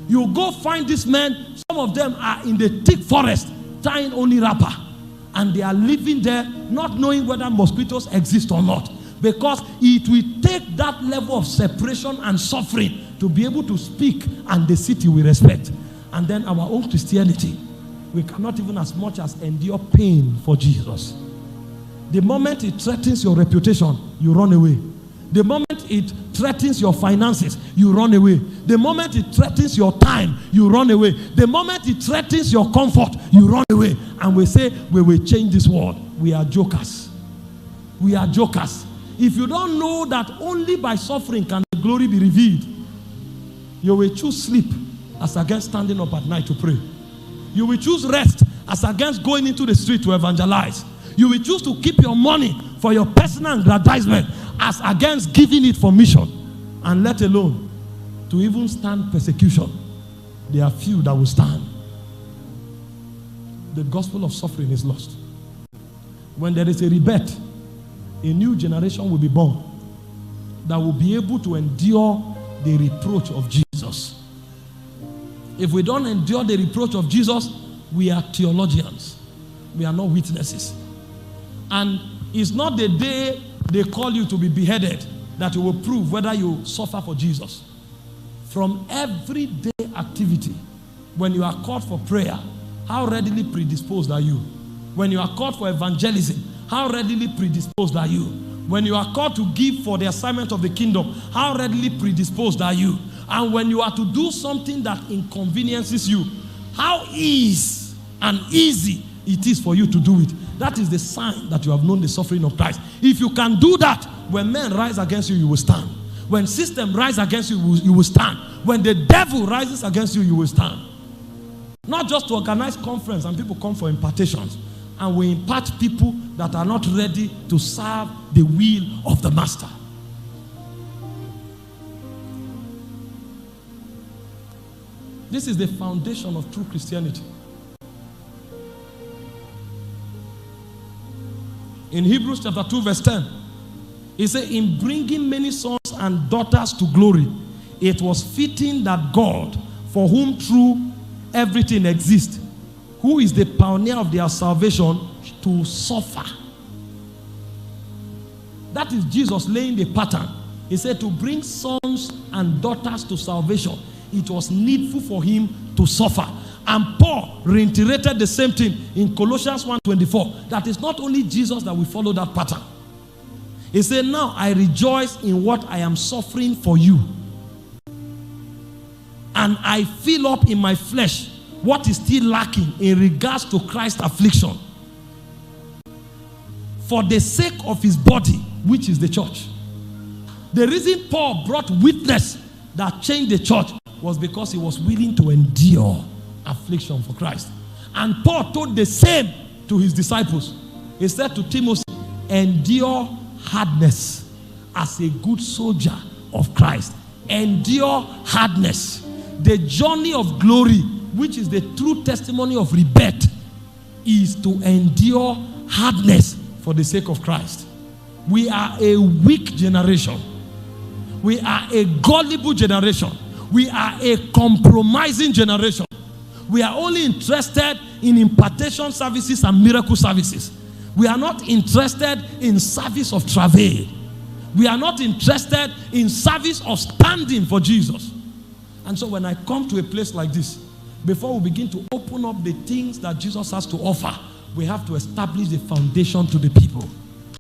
You go find these men, some of them are in the thick forest, tying only wrapper. And they are living there, not knowing whether mosquitoes exist or not. Because it will take that level of separation and suffering to be able to speak, and the city will respect. And then our own Christianity, we cannot even as much as endure pain for Jesus. The moment it threatens your reputation, you run away. The moment it threatens your finances, you run away. The moment it threatens your time, you run away. The moment it threatens your comfort, you run away. And we say, we will change this world. We are jokers. We are jokers. If you don't know that only by suffering can the glory be revealed, you will choose sleep as against standing up at night to pray. You will choose rest as against going into the street to evangelize. You will choose to keep your money for your personal aggrandizement as against giving it for mission. And let alone to even stand persecution. There are few that will stand. The gospel of suffering is lost. When there is a rebirth, a new generation will be born that will be able to endure the reproach of Jesus. If we don't endure the reproach of Jesus, we are theologians. We are not witnesses. And it's not the day they call you to be beheaded that you will prove whether you suffer for Jesus. From everyday activity, when you are called for prayer, how readily predisposed are you? When you are called for evangelism, how readily predisposed are you? When you are called to give for the assignment of the kingdom, how readily predisposed are you? And when you are to do something that inconveniences you, how easy and easy it is for you to do it. That is the sign that you have known the suffering of Christ. If you can do that, when men rise against you, you will stand. When system rise against you, you will stand. When the devil rises against you, you will stand. Not just to organize conference and people come for impartations. And we impart people that are not ready to serve the will of the master. This is the foundation of true Christianity. In Hebrews chapter 2 verse 10, it says, in bringing many sons and daughters to glory, it was fitting that God, for whom through everything exists, who is the pioneer of their salvation, to suffer. That is Jesus laying the pattern. He said to bring sons and daughters to salvation, it was needful for him to suffer. And Paul reiterated the same thing in Colossians 1:24. That is not only Jesus that will follow that pattern. He said, now I rejoice in what I am suffering for you. And I fill up in my flesh what is still lacking in regards to Christ's affliction, for the sake of his body, which is the church. The reason Paul brought witness that changed the church was because he was willing to endure affliction for Christ. And Paul told the same to his disciples. He said to Timothy, endure hardness as a good soldier of Christ. Endure hardness. The journey of glory, which is the true testimony of rebirth, is to endure hardness for the sake of Christ. We are a weak generation. We are a gullible generation. We are a compromising generation. We are only interested in impartation services and miracle services. We are not interested in service of travail. We are not interested in service of standing for Jesus. And so when I come to a place like this, before we begin to open up the things that Jesus has to offer, we have to establish the foundation to the people.